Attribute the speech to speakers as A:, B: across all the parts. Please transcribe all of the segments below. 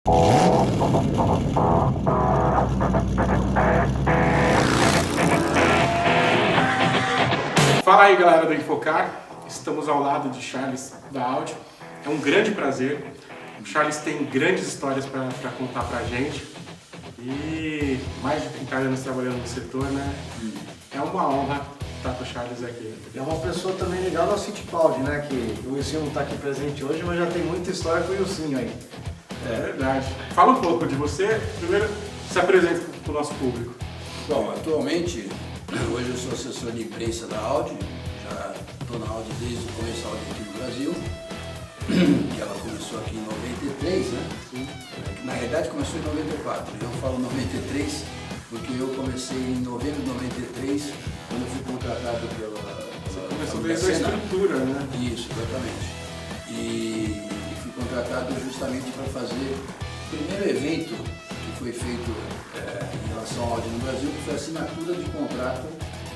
A: Fala aí, galera do Infocar, estamos ao lado de Charles da Audi. É um grande prazer. O Charles tem grandes histórias para contar pra gente e mais de 30 anos trabalhando no setor, né? É uma honra estar com o Charles aqui.
B: É uma pessoa também ligada ao Fittipaldi, né? Que o Wilson não está aqui presente hoje, mas já tem muita história com o Wilson aí.
A: É verdade. Fala um pouco de você, primeiro se apresenta para o nosso público.
C: Bom, atualmente, hoje eu sou assessor de imprensa da Audi, já estou na Audi desde o começo da Audi aqui no Brasil, que ela começou aqui em 93, né? Na realidade começou em 94, eu falo 93 porque eu comecei em novembro de 93, quando eu fui contratado pela
A: Começou desde a estrutura, né?
C: Isso, exatamente. E fui contratado justamente para fazer o primeiro evento que foi feito em relação à Audi no Brasil, que foi a assinatura de contrato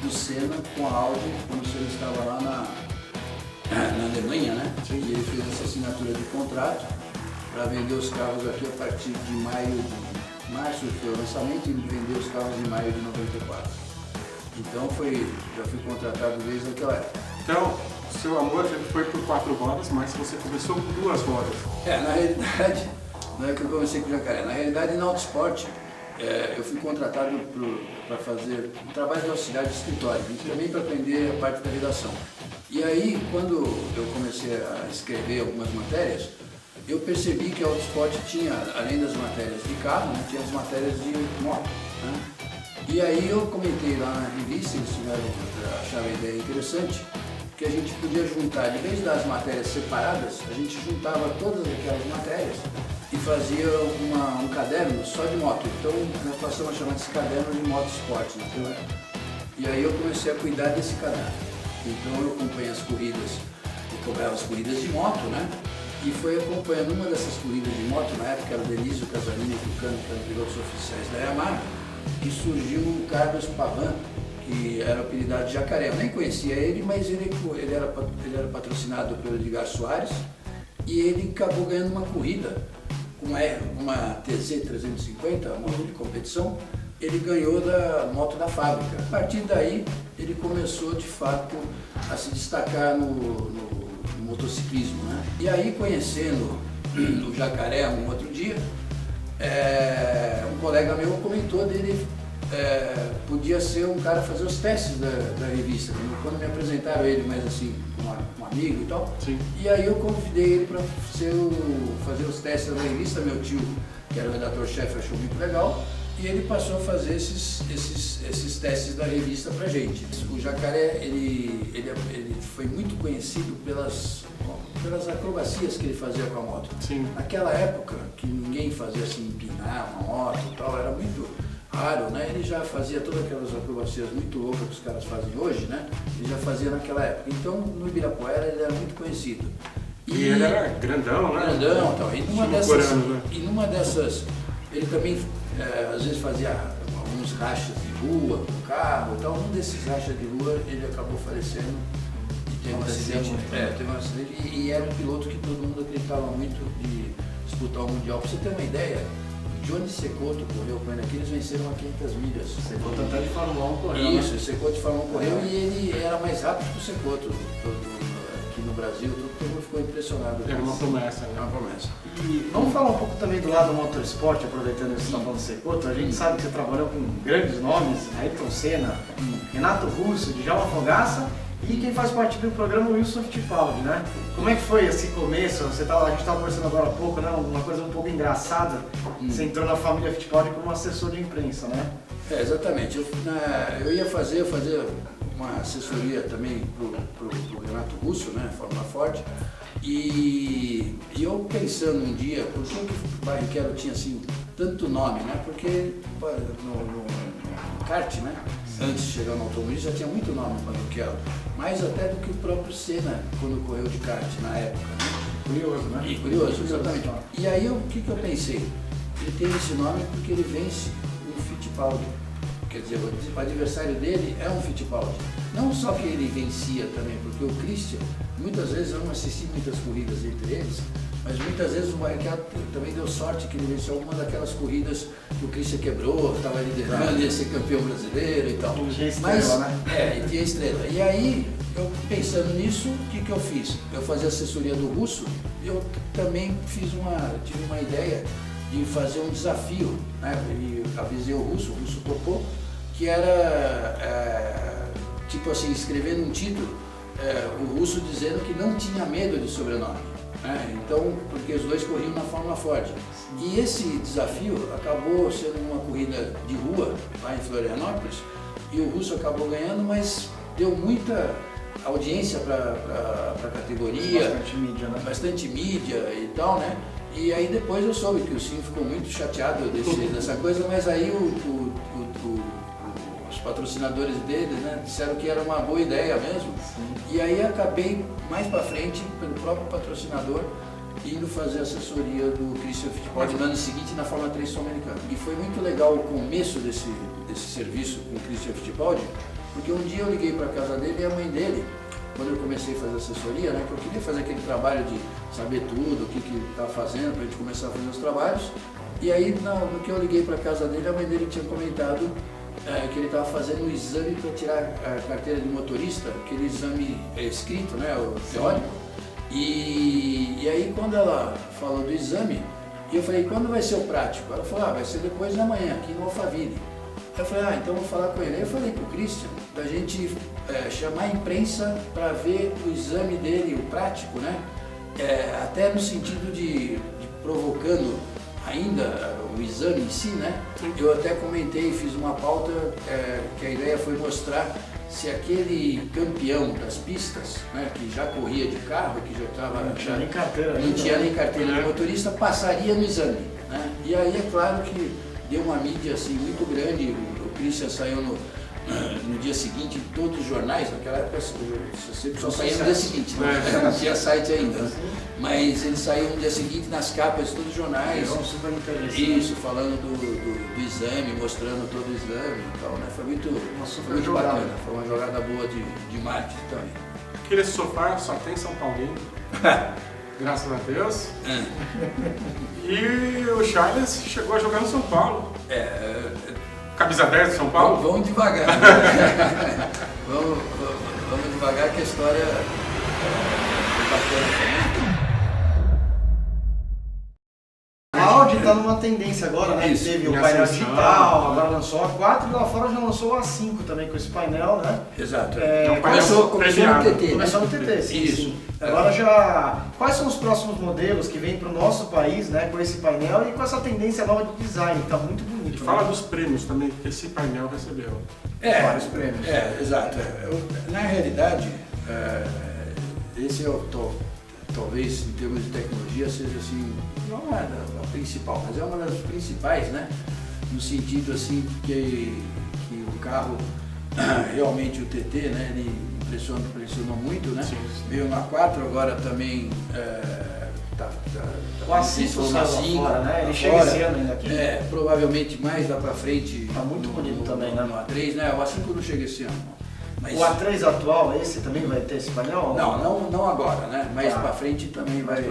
C: do Senna com a Audi, quando o Senna estava lá na Alemanha, né? E ele fez essa assinatura de contrato para vender os carros aqui a partir de março foi o lançamento e vendeu os carros em maio de 94. Então já fui contratado desde aquela época.
A: Então, seu amor sempre foi por 4 rodas, mas você começou com 2 rodas.
C: Na realidade, não é que eu comecei com o Jacaré. Na realidade, na Autosport, eu fui contratado para fazer um trabalho de auxiliar de escritório e também para aprender a parte da redação. E aí, quando eu comecei a escrever algumas matérias, eu percebi que a Autosport tinha, além das matérias de carro, né, tinha as matérias de moto. Né? E aí eu comentei lá na revista, eles acharam a ideia interessante, que a gente podia juntar, de vez das matérias separadas, a gente juntava todas aquelas matérias e fazia um caderno só de moto. Então nós passamos a chamar esse caderno de Moto Sport naquela época. E aí eu comecei a cuidar desse caderno. Então eu acompanhei as corridas, eu cobrava as corridas de moto, né? E foi acompanhando uma dessas corridas de moto, na época era o Denísio Casarini Tucano, que eram pilotos oficiais da Yamaha, e surgiu o Carlos Pavan, que era apelidado de Jacaré. Eu nem conhecia ele, mas ele era patrocinado pelo Edgar Soares e ele acabou ganhando uma corrida com uma TZ350, uma moto de competição. Ele ganhou da moto da fábrica. A partir daí, ele começou de fato a se destacar no motociclismo, né? E aí, conhecendo o Jacaré um outro dia, um colega meu comentou dele podia ser um cara fazer os testes da revista. Quando me apresentaram ele, mais assim, um amigo e tal.
A: Sim.
C: E aí eu convidei ele para fazer os testes da revista. Meu tio, que era o redator-chefe, achou muito legal. E ele passou a fazer esses testes da revista pra gente. O Jacaré, ele foi muito conhecido pelas acrobacias que ele fazia com a moto.
A: Sim.
C: Naquela época, que ninguém fazia assim, empinar uma moto e tal, era muito raro, né? Ele já fazia todas aquelas acrobacias muito loucas que os caras fazem hoje, né? Ele já fazia naquela época. Então, no Ibirapuera, ele era muito conhecido.
A: E ele era grandão, né?
C: Grandão e tal. E numa dessas, ele também às vezes fazia alguns rachas de rua com o carro e tal. Um desses rachas de rua ele acabou falecendo e teve um acidente. Teve um acidente e era um piloto que todo mundo acreditava muito de disputar o Mundial. Pra você ter uma ideia, o Johnny Cecotto correu com ele aqui, eles venceram a 500 milhas.
B: Cecotto até de Fórmula 1 correu.
C: Isso, o Cecotto de Fórmula 1 correu e ele era mais rápido que o Cecotto. Aqui no Brasil, todo mundo ficou impressionado.
A: Era uma promessa, né?
C: É uma promessa.
B: E vamos falar um pouco também do lado do motorsport, aproveitando que você está falando do Cecotto. A gente sabe que você trabalhou com grandes nomes, Ayrton Senna, Renato Russo, Djalma Fogaça e quem faz parte do programa, o Wilson Fittipaldi, né? Como é que foi esse começo? A gente estava conversando agora há pouco, né? Uma coisa um pouco engraçada. Você entrou na família Fittipaldi como assessor de imprensa, né?
C: Exatamente. Eu ia fazer uma assessoria também pro Renato Russo, né, Fórmula Ford, e eu pensando um dia, por que o Barrichello tinha assim tanto nome, né? Porque no kart, né, antes de chegar no automobilismo já tinha muito nome o Barrichello, mais até do que o próprio Senna quando correu de kart na época, né?
A: Curioso, né?
C: E curioso, exatamente. E aí o que eu pensei? Ele tem esse nome porque ele vence o Fittipaldi. Quer dizer, o adversário dele é um Fittipaldi. Não só que ele vencia também, porque o Christian, muitas vezes eu não assisti muitas corridas entre eles, mas muitas vezes o Barrichello também deu sorte que ele venceu alguma daquelas corridas que o Christian quebrou, estava liderando, ia ser campeão brasileiro e tal.
B: Tinha estrela, né?
C: Tinha estrela. E aí, eu pensando nisso, o que eu fiz? Eu fazia assessoria do Russo, eu também tive uma ideia de fazer um desafio, né? E avisei o Russo topou, que era tipo assim, escrevendo um título, o Russo dizendo que não tinha medo de sobrenome. Então, porque os dois corriam na Fórmula Ford. E esse desafio acabou sendo uma corrida de rua lá em Florianópolis, e o Russo acabou ganhando, mas deu muita audiência para a categoria, bastante mídia e tal, né? E aí depois eu soube que o Sim ficou muito chateado dessa coisa, mas aí os patrocinadores dele, né, disseram que era uma boa ideia mesmo. Sim. E aí acabei mais para frente, pelo próprio patrocinador, indo fazer assessoria do Christian Fittipaldi no ano seguinte na Fórmula 3 Sul-Americana. E foi muito legal o começo desse serviço com o Christian Fittipaldi, porque um dia eu liguei para a casa dele e a mãe dele, quando eu comecei a fazer assessoria, né, porque eu queria fazer aquele trabalho de saber tudo, o que ele estava fazendo, para a gente começar a fazer os trabalhos. E aí, no que eu liguei para a casa dele, a mãe dele tinha comentado que ele estava fazendo um exame para tirar a carteira de motorista, aquele exame escrito, né, o teórico. E aí, quando ela falou do exame, eu falei, quando vai ser o prático? Ela falou, vai ser depois da manhã, aqui no Alphaville. Eu falei, então vou falar com ele. Aí eu falei para o Christian, da gente chamar a imprensa para ver o exame dele, o prático, né? Até no sentido de provocando ainda o exame em si, né? Eu até comentei, fiz uma pauta que a ideia foi mostrar se aquele campeão das pistas, né, que já corria de carro, que já estava...
B: Não tinha nem carteira.
C: Não tinha nem carteira de motorista, passaria no exame, né? E aí é claro que deu uma mídia assim, muito grande, o Christian saiu no dia seguinte em todos os jornais, naquela época só saía no dia seguinte, né? Não tinha site ainda, né? Mas ele saiu no dia seguinte nas capas de todos os jornais, isso, falando do exame, mostrando todo o exame e tal, né? Foi muito bacana, foi uma jogada boa de marketing também.
A: Aquele sofá só tem São Paulino, graças a Deus. E o Charles chegou a jogar no São Paulo. Camisa 10 de São Paulo?
C: Vamos devagar. vamos devagar que a história é bacana também.
B: A Audi está numa tendência agora, né?
C: Isso,
B: teve o painel digital, agora lançou o A4 e lá fora já lançou o A5 também com esse painel, né?
C: Exato.
A: Começou
C: no TT, né?
B: Começou no TT, sim.
C: Isso.
B: Sim. Agora já... Quais são os próximos modelos que vêm para o nosso país, né? Com esse painel e com essa tendência nova de design, que está muito bonito.
A: Fala dos prêmios também que esse painel recebeu.
B: Vários prêmios.
C: Exato. Na realidade, esse é talvez em termos de tecnologia seja assim, não é a principal, mas é uma das principais, né? No sentido assim que o carro, realmente o TT, né? Ele impressionou muito, né? Sim. Veio no A4, agora também
B: o A5 saiu fora, né? Ele chega esse ano ainda aqui.
C: Provavelmente mais lá pra frente.
B: Tá muito bonito também, né?
C: No A3, né? O A5 não chega esse ano. Mas...
B: O A3 atual, esse também vai ter esse painel?
C: Não agora, né? Mais pra frente também vai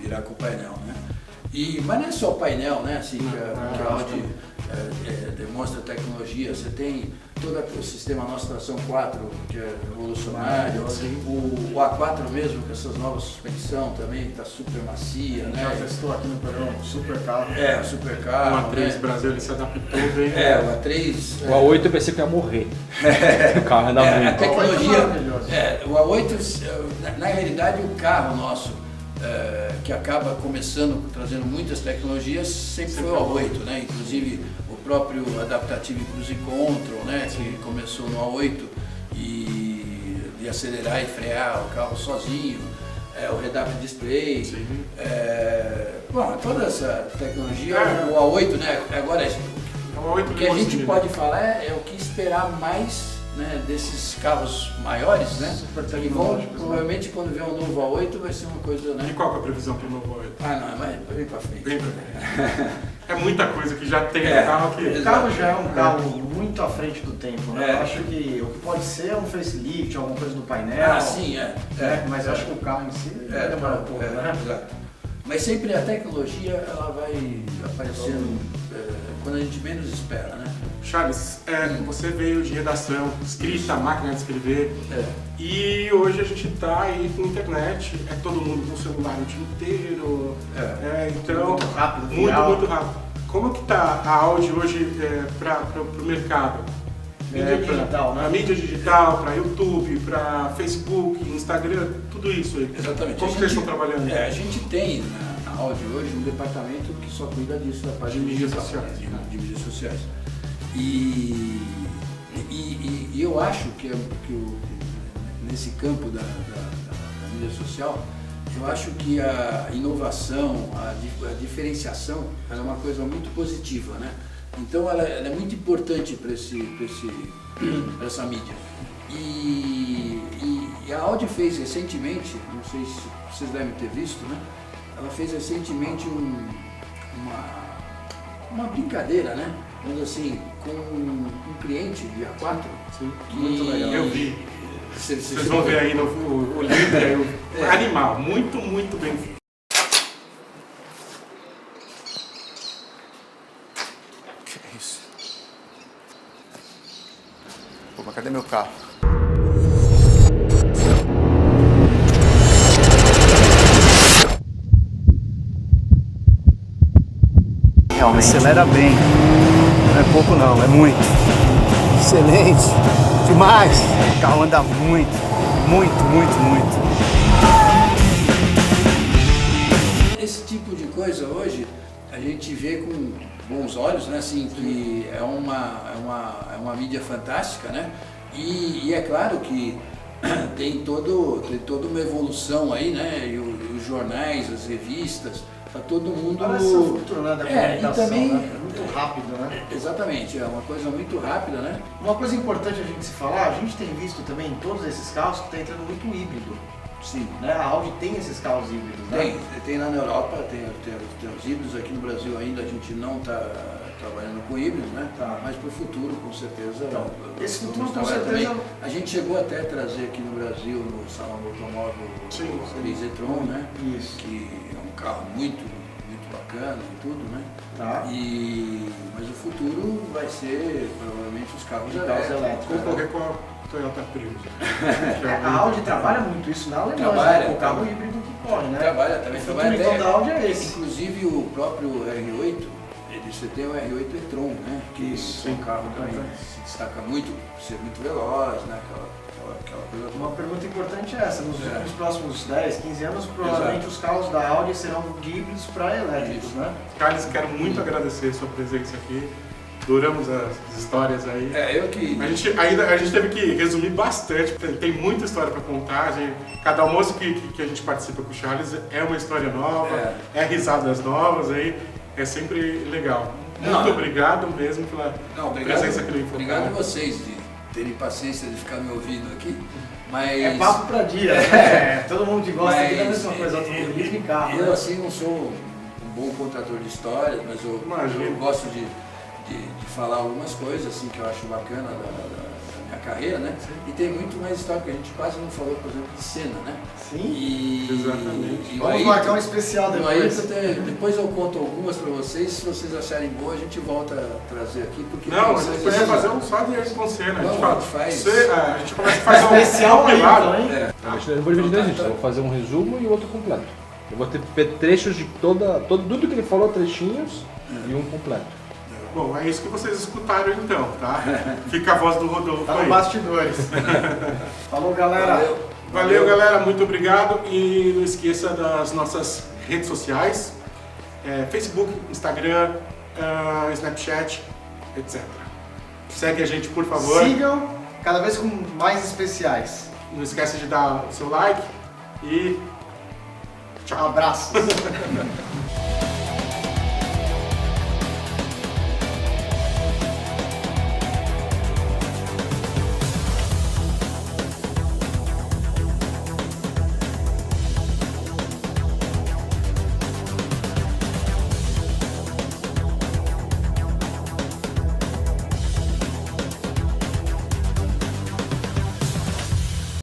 C: virar com o painel, né? Mas não é só o painel, né? Assim, que a Audi demonstra tecnologia. Você tem todo o sistema nosso tração 4, que é revolucionário, o A4 mesmo, com essas novas suspensão também, que está super macia, né?
B: Já testou aqui no programa, super carro.
C: O super carro.
A: O A3 Brasil, ele se adaptou bem.
C: O A3...
D: O A8 eu pensei que ia morrer. O carro anda muito.
C: A tecnologia... O A8, na realidade, o carro nosso, que acaba começando, trazendo muitas tecnologias, sempre foi o A8, né? Inclusive o próprio Adaptive Cruise Control, né? Que começou no A8 de acelerar e frear o carro sozinho, o Head-Up Display, toda essa tecnologia, o A8, né? Agora, o que a gente pode falar é o que esperar mais, né, desses carros maiores, né? Que vão, provavelmente quando vier um novo A8 vai ser uma coisa, né?
A: E qual é a previsão para o novo A8?
C: Mas vem pra frente.
A: Vem pra frente. é muita coisa que já tem no carro aqui.
B: O carro já é um carro muito à frente do tempo, né? Eu acho que o que pode ser é um facelift, alguma coisa do painel.
C: Sim,
B: Mas eu acho que o carro em si vai demorar um pouco, né?
C: Exato. Mas sempre a tecnologia ela vai aparecendo quando a gente menos espera, né?
A: Charles, você veio de redação, escrita, máquina de escrever, e hoje a gente está aí com internet, todo mundo com o celular o dia inteiro, então
B: muito rápido,
A: muito rápido. Como que tá a áudio hoje para o mercado?
B: Mídia digital, né?
A: Para mídia digital, para YouTube, para Facebook, Instagram, tudo isso aí.
C: Exatamente.
A: Como vocês estão trabalhando?
C: A gente tem na Audi hoje um departamento que só cuida disso, da parte
A: De mídias
C: digital,
A: sociais.
C: de mídias sociais. E eu acho que nesse campo da mídia social, eu acho que a inovação, a diferenciação, ela é uma coisa muito positiva, né? Então ela é muito importante para essa mídia. E a Audi fez recentemente, não sei se vocês devem ter visto, né? Ela fez recentemente uma brincadeira, né? Vamos assim, com um cliente de A4.
A: Sim,
C: que
A: muito legal. Eu vi.
C: Vocês
A: vão ver aí o link aí, animal, muito bem feito.
C: Que é isso? Pô, mas cadê meu carro?
E: Realmente. Acelera bem. Não é pouco não, é muito. Excelente. Demais. O carro anda muito.
C: Esse tipo de coisa hoje a gente vê com bons olhos, né? Assim, que é uma mídia fantástica, né? E é claro que tem toda uma evolução aí, né? E os jornais, as revistas, tá todo mundo...
B: Parece o futuro, né, da comunicação,
C: e também,
B: né? É muito rápido, né?
C: Exatamente, é uma coisa muito rápida, né?
B: Uma coisa importante a gente se falar, a gente tem visto também em todos esses carros que está entrando muito híbrido.
C: Sim.
B: Né? A Audi tem esses carros híbridos, né?
C: Tem lá na Europa, tem os híbridos, aqui no Brasil ainda a gente não está trabalhando com híbridos, né?
B: Tá.
C: Mas para o futuro, com certeza.
B: Então, esse
C: vamos
B: futuro, com
C: trabalhar
B: certeza-
C: também. A gente chegou até a trazer aqui no Brasil, no Salão do Automóvel, o 3 e-tron, né?
B: Isso.
C: Que é um carro muito bacana e tudo, né?
B: Tá.
C: Mas o futuro vai ser provavelmente os carros
B: elétricos.
A: Concorrer com a Toyota Prius.
B: A Audi trabalha muito isso na Alemanha,
C: Trabalha,
B: né? O carro híbrido que corre, né?
C: Trabalha também,
B: O
C: trabalha
B: futuro,
C: até.
B: então, da Audi é esse.
C: Inclusive o próprio R8, você tem o R8 e-tron, né? Que
B: Isso,
C: é um carro também se destaca muito, por ser muito veloz, né? Aquela coisa toda.
B: Uma pergunta importante é essa, nos próximos 10, 15 anos, provavelmente os carros da Audi serão de híbridos para elétricos,
C: Isso.
B: né?
A: Carlos, quero muito agradecer a sua presença aqui. Adoramos as histórias aí.
C: Eu que...
A: A gente teve que resumir bastante, tem muita história para contar. Cada almoço que a gente participa com o Charles é uma história nova, é risadas novas, aí é sempre legal. Muito obrigado mesmo pela presença aqui no Infocar.
C: Obrigado a vocês de terem paciência de ficar me ouvindo aqui. Mas...
B: É papo para dia, né? Todo mundo que gosta aqui da mesma coisa, automobilismo e carro.
C: Eu
B: né?
C: assim não sou um bom contador de histórias, mas eu gosto de falar algumas coisas assim que eu acho bacana da minha carreira, né? E tem muito mais história que a gente quase não falou, por exemplo, de cena, né?
B: Sim.
A: Exatamente.
B: Vamos marcar um especial depois.
C: Depois eu conto algumas para vocês, se vocês acharem boa, a gente volta a trazer aqui. Porque
A: Não, a
C: tem
A: gente
C: coisas
A: podia
C: assim,
A: fazer um só de Ayrton com cena. A gente
C: Vamos,
A: fala,
C: faz.
A: a gente começa a fazer um
B: Especial aí,
A: compilado.
B: então, hein?
D: Eu vou dividir dois vídeos, eu vou fazer um resumo e outro completo. Eu vou ter trechos de tudo que ele falou, trechinhos e um completo.
A: Bom, é isso que vocês escutaram então, tá? Fica a voz do Rodolfo
B: Tá no
A: aí.
B: bastidores. Falou, galera.
A: Valeu, galera, muito obrigado. E não esqueça das nossas redes sociais, Facebook, Instagram, Snapchat, etc. Segue a gente, por favor.
B: Sigam cada vez com mais especiais.
A: Não esquece de dar o seu like e tchau.
B: Abraços.